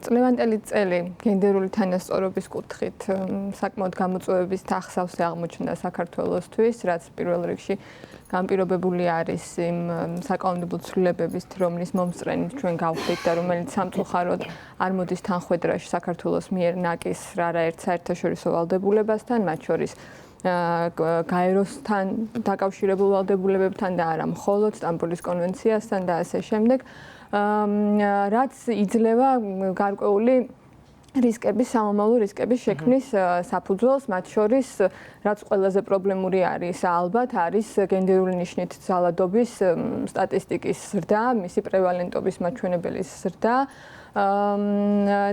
წლევანდელი წელი გენდერული თანასწორობის კუთხით საკმაოდ გამოწვევების თანხსავსე აღმოჩნდა საქართველოსთვის, რაც პირველ რიგში განპირობებული არის იმ საკანონმდებლო ცვლილებებით, რომლის მომსწრენით ჩვენ გავხდით და რომელიც სამწუხაროდ არ მოდის თანხვედრაში საქართველოს მიერ ნაკის არაერთ საერთაშორისო ვალდებულებასთან, მათ შორის გაეროსთან დაკავშირებულ ვალდებულებებთან და არა მხოლოდ სტამბოლის კონვენციასთან და ასე შემდეგ. რაც იძლევა გარკვეული რისკების, სამომავლო რისკების შექმნის საფუძველს, მათ შორის, რაც ყველაზე პრობლემური არის, ალბათ არის გენდერული ნიშნით ძალადობის სტატისტიკის ზრდა, მისი პრევალენტობის მაჩვენებელის ზრდა.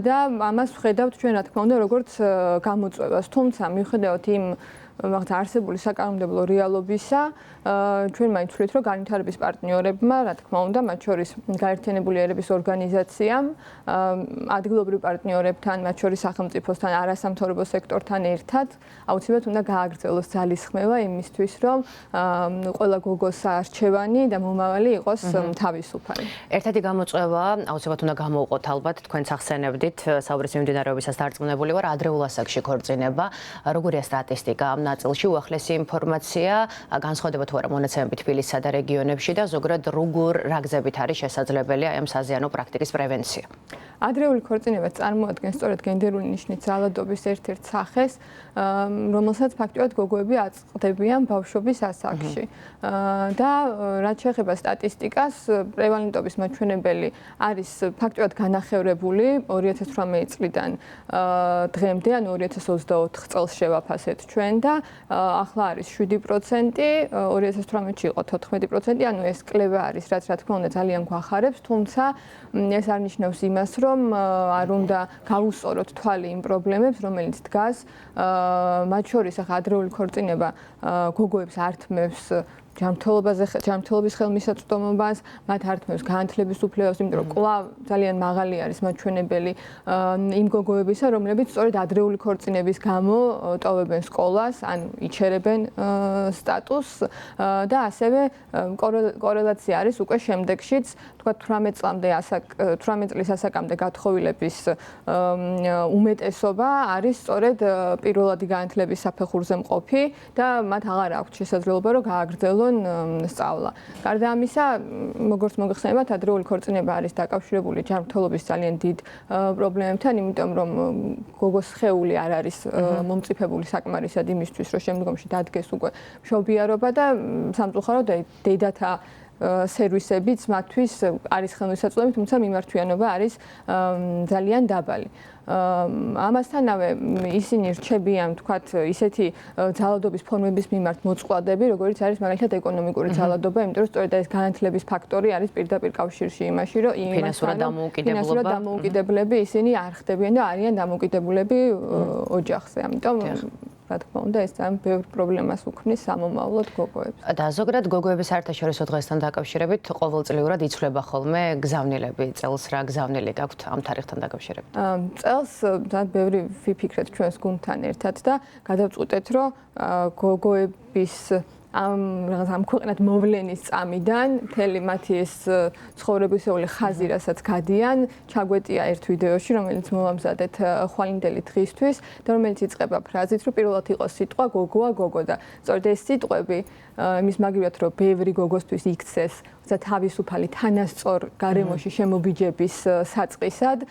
და ამას ვხედავთ ჩვენ, რა თქმა უნდა, როგორც გამოწვევას, თუმცა მიუხედავად იმ არსებული საკანონმდებლო რეალობისა, ჩვენ მაინც ვთვლით, რომ განვითარების პარტნიორებმა, რა თქმა უნდა, მათ შორის გაერთიანებული ერების ორგანიზაციამ, ადგილობრივ პარტნიორებთან, მათ შორის სახელმწიფოსთან, არასამთავრობო სექტორთან ერთად, აუცილებლად უნდა გააგრძელოს ძალისხმევა იმისთვის, რომ ყველა გოგოს არჩევანი და მომავალი იყოს თავისუფალი. ერთ-ერთი გამოწვევა, აუცილებლად უნდა გამოვყოთ ალბათ, თქვენც ახსენებდით, საუბრის მიმდინარეობისას დარწმუნებული ვარ, ადრეულ ასაკში ქორწინება, როგორია სტატისტიკა ამ ნაწილში, უახლესი ინფორმაცია, განსხვავდება თუ არა მონაცემები თბილისსა და რეგიონებში და ზოგადად რა გზებით არის შესაძლებელი ამ საზიანო პრაქტიკის პრევენცია? ადრეული ქორწინება წარმოადგენს სწორედ გენდერული ნიშნით ძალადობის ერთ-ერთ სახეს, რომელსაც ფაქტობრივად გოგოები აწყდებიან ბავშვობის ასაკში. და რაც შეეხება სტატისტიკას, პრევალენტობის მაჩვენებელი არის ფაქტობრივად განახევრებული 2018 წლიდან დღემდე, ანუ 2024 წელს შევაფასეთ ჩვენ და ახლა არის 7%, 2018-ში იყო 14%, ანუ ეს კლება არის, რაც რა თქმა უნდა ძალიან გვახარებს, თუმცა ეს არ ნიშნავს იმას, რომ არ უნდა გავუსწოროთ თვალი იმ პრობლემებს, რომელიც დგას, მათ შორის ახლა ადრეული ქორწინება გოგოებს ართმევს ჯანმრთელობის ხელმისაწვდომობას, მათ ართმევს განათლების უფლებებს, იმიტომ რომ კვლავ ძალიან მაღალი არის მაჩვენებელი იმ გოგოებისა, რომლებიც სწორედ ადრეული ქორწინების გამო ტოვებენ სკოლას, ან იჩერებენ სტატუსს და ასევე კორელაცია არის უკვე შემდეგშიც, თქვა 18 წლის ასაკამდე გათხოვილების უმეტესობა არის სწორედ პირველადი განათლების საფეხურზე მყოფი და მათ აღარ აქვთ შესაძლებლობა, რომ გააგრძელონ სწავლა. გარდა ამისა, როგორც მოგეხსენებათ, ადრეული ქორწინება არის დაკავშირებული ჯანმრთელობის ძალიან დიდ პრობლემებთან, იმიტომ რომ გოგოს სხეული არ არის მომწიფებული საკმარისად იმისთვის, რომ შემდგომში დადგეს უკვე მშობიარობა და სამწუხაროდ დედათა სერვისებიც მათთვის არის ხელმისაწვდომი, თუმცა მიმართვიანობა არის ძალიან დაბალი. ამასთანავე ისინი რჩებიან, თქვათ, ისეთი ძალადობის ფორმების მიმართ მოწყვლადები, როგორიც არის მაგალითად ეკონომიკური ძალადობა, იმიტომ რომ სწორედ ეს განათლების ფაქტორი არის პირდაპირ კავშირში იმაში, რომ ფინანსურად დამოუკიდებლები ისინი არ ხდებიან და არიან დამოუკიდებლები ოჯახზე. ამიტომ რა თქმა უნდა, ეს ძალიან ბევრ პრობლემას უქმნის სამომავლოდ გოგოებს. და ზოგადად გოგოების საერთაშორისო დღესთან დაკავშირებით ყოველწლიურად იცვლება ხოლმე გზავნილები, წელს რა გზავნილი გაქვთ ამ თარიღთან დაკავშირებით? წელს ძალიან ბევრი ვიფიქრეთ ჩვენს გუნდთან ერთად და გადავწყვიტეთ, რომ გოგოების ამ ქვეყნად მოვლენის წამიდან მთელი მათი ეს ცხოვრებისეული ხაზი, რასაც გადიან, ჩაგვეტია ერთ ვიდეოში, რომელიც მოვამზადეთ ხვალინდელი დღისთვის და რომელიც იწყება ფრაზით, რომ პირველად იყოს სიტყვა გოგოა გოგო და სწორედ ეს სიტყვები იმის მაგივრად, რომ ბევრი გოგოსთვის იქცეს თავისუფალი თანასწორ გარემოში შემობიჯების საწყისად,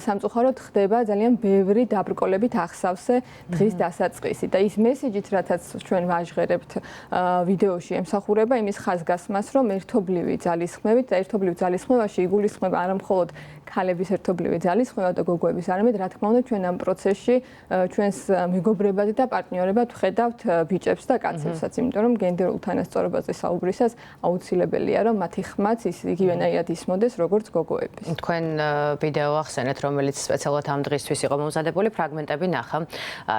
სამწუხაროდ ხდება ძალიან ბევრი დაბრკოლებით ახსავსე დღის დასაწყისი და ის მესიჯით, რათაც ჩვენ ვაჟღერებთ ვიდეოში ემსახურება იმის ხაზგასმას, რომ ერთობლივი ძალისხმევით და ერთობლივ ძალისხმევაში იგულისხმება არა მხოლოდ ქალების ერთობლივი ძალისხმევა და გოგოების, არამედ რა თქმა უნდა ჩვენ ამ პროცესში ჩვენს მეგობრებად და პარტნიორებად ვხედავთ ბიჭებს და კაცებსაც, იმიტომ რომ გენდერულ თანასწორობაზე საუბრისას აუცილებელია, რომ მათი ხმაც იგივენაირად ისმოდეს, როგორც გოგოების. თქვენ ვიდეო ახსენეთ, რომელიც სპეციალურად ამ დღისთვის იყო მომზადებული, ფრაგმენტები ნახა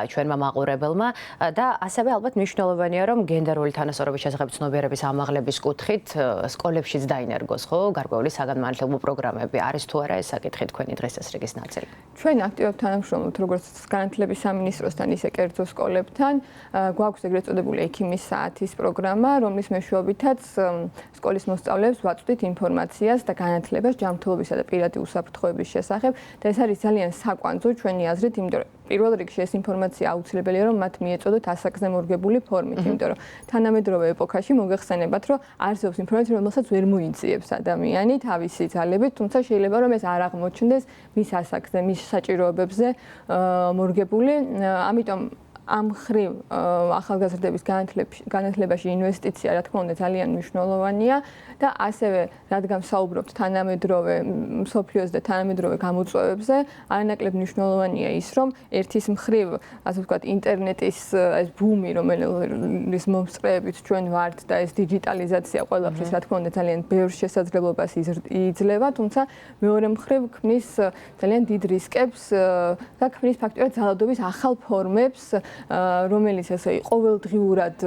ჩვენმა მაყურებელმა და ასევე ალბათ მნიშვნელოვანია, რომ გენდერული თანასწორობის შესახებ ცნობიერების ამაღლების კუთხით სკოლებშიც დაინერგოს, ხო, გარკვეული საგანმანათლებლო პროგრამები არის თუ არა ეს ეს საკითხი თქვენი დღესასრიგის ნაწილი? ჩვენ აქტიურად თანამშრომლობთ როგორც განათლების სამინისტროსთან, ისე კერძო სკოლებთან. გვაქვს ეგრეთ წოდებული ექიმის საათის პროგრამა, რომლის მეშვეობითაც სკოლის მოსწავლეებს ვაწვდით ინფორმაციას და განათლებას ჯანმრთელობისა და პირადი უსაფრთხოების შესახებ და ეს არის ძალიან საკვანძო ჩვენი აზრით, იმიტომ რომ პირველ რიგში ეს ინფორმაცია აუცილებელია რომ მათ მიეწოდოთ ასაკზე მორგებული ფორმით, იმიტომ რომ თანამედროვე ეპოქაში მოგეხსენებათ, რომ არსებობს ინფორმაცია, რომელსაც ვერ მოიძიებს ადამიანი თავისი ძალებით, თუმცა შეიძლება რომ ეს არ აღმოჩნდეს მის ასაკზე, მის საჭიროებებზე მორგებული, ამიტომ ამ მხრივ ახალგაზრდების განათლებაში ინვესტიცია, რა თქმა უნდა, ძალიან მნიშვნელოვანია და ასევე, რადგან საუბრობთ თანამედროვე მსოფლიოს და თანამედროვე გამოწვევებზე, არანაკლებ მნიშვნელოვანია ის, რომ ერთის მხრივ, ასე ვთქვათ, ინტერნეტის ეს ბუმი, რომელიც მომსწრეებით ჩვენ ვართ და ეს დიჯიტალიზაცია ყველაფრის, რა თქმა უნდა, ძალიან ბევრ შესაძლებლობას იძლევა, თუმცა მეორე მხრივ ქმნის ძალიან დიდ რისკებს და ქმნის ფაქტობრივად ძალადობის ახალ ფორმებს, რომელიც ესე ყოველდღიურად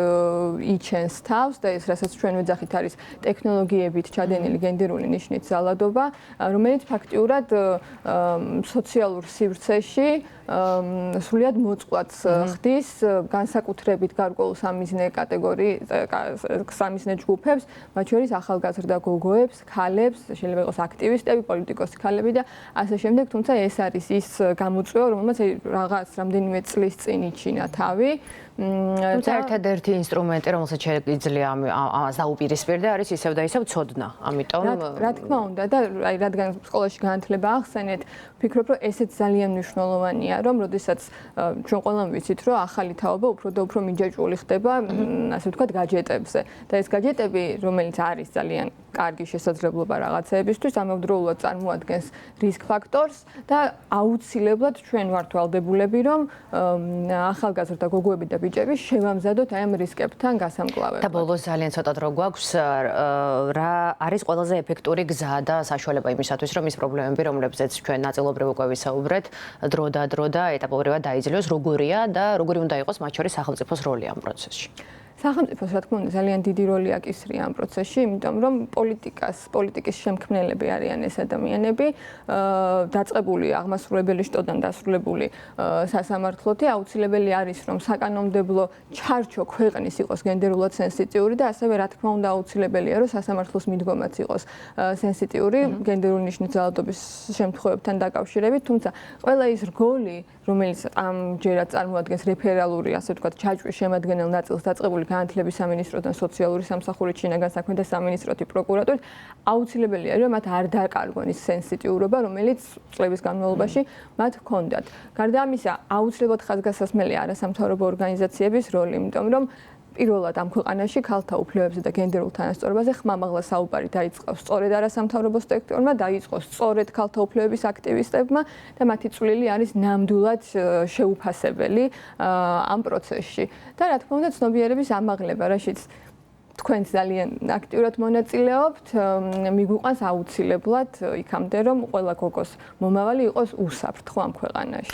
იჩენს თავს და ეს რასაც ჩვენ ვეძახით არის ტექნოლოგიებით ჩადენილი გენდერული ნიშნით ძალადობა, რომელიც ფაქტიურად სოციალურ სივრცეში სრულიად მოწყვლადს ხდის განსაკუთრებით გარკვეულ სამიზნე ჯგუფებს, მათ შორის ახალგაზრდა გოგოებს, ქალებს, შეიძლება იყოს აქტივისტები, პოლიტიკოსი ქალები და ასე შემდეგ, თუმცა ეს არის ის გამოწვევა, რომელმაც რაღაც რამდენიმე წლის წინ იჩინა თავი. თუმცა ერთადერთი ინსტრუმენტი, რომელსაც შეიძლება ამას დაუპირისპირდა, არის ისევ და ისევ ცოდნა. ამიტომ რა თქმა უნდა და აი რადგან სკოლაში განათლება ახსენეთ, ვფიქრობ, რომ ესეც ძალიან მნიშვნელოვანია, რომ როდესაც ჩვენ ყველამ ვიცით, რომ ახალი თაობა უფრო და უფრო მიჯაჭვული ხდება, ასე ვთქვათ, გაჯეტებზე. და ეს გაჯეტები, რომელიც არის ძალიან კარგი შესაძლებლობა რაღაცეებისთვის, ამავდროულად წარმოადგენს რისკ ფაქტორს და აუცილებლად ჩვენ ვართ ვალდებულები, რომ ახალგაზრდა გოგოები და ბიჭები შევამზადოთ აი ამ რისკებთან გასამკლავებლად. და ბოლოს ძალიან ცოტა დრო გვაქვს, რა არის ყველაზე ეფექტური გზა და საშუალება იმისათვის, რომ ის პრობლემები, რომლებზეც ჩვენ ნაწილობრივ უკვე ვისაუბრეთ, დრო და ეტაპობრივად დაიძლიოს, როგორია და როგორი უნდა იყოს მათ შორის სახელმწიფოს როლი ამ პროცესში. სახელმწიფოს, რა თქმა უნდა, ძალიან დიდი როლი აკისრია ამ პროცესში, იმიტომ რომ პოლიტიკის შემქმნელები არიან ეს ადამიანები, დაწყებული აღმასრულებელი შტოდან დასრულებული სასამართლოთი, აუცილებელი არის, რომ საკანონმდებლო ჩარჩო ქვეყნის იყოს გენდერულად სენსიტიური და ასევე, რა თქმა უნდა, აუცილებელია, რომ სასამართლოს მიდგომაც იყოს სენსიტიური გენდერული ნიშნის ძალადობის შემთხვევებთან დაკავშირებით, თუმცა ყველა ის რგოლი, რომელიც ამჯერად წარმოადგენს რეფერალური, ასე ვთქვათ, ჩაჭვის შემადგენელ ნაწილს დაწყებული განათლების სამინისტროდან, სოციალური სამსახურით, შინაგან საქმეთა სამინისტროთი, პროკურატურით, აუცილებელია, რომ მათ არ დაკარგონ ის სენსიტიურობა, რომელიც წლების განმავლობაში მათ ჰქონდათ. გარდა ამისა, აუცილებლად ხაზგასასმელია არასამთავრობო ორგანიზაციების როლი, იმიტომ რომ პირველად ამ ქვეყანაში ქალთა უფლებებზე და გენდერულ თანასწორობაზე ხმამაღლა საუბარი დაიწყო სწორედ არასამთავრობო სექტორმა, დაიწყო სწორედ ქალთა უფლებების აქტივისტებმა და მათი წვლილი არის ნამდვილად შეუფასებელი ამ პროცესში. და რა თქმა უნდა, ცნობიერების ამაღლება, რაშიც თქვენ ძალიან აქტიურად მონაწილეობთ, მიგვიყვანს აუცილებლად იქამდე, რომ ყველა გოგოს მომავალი იყოს უსაფრთხო ამ ქვეყანაში.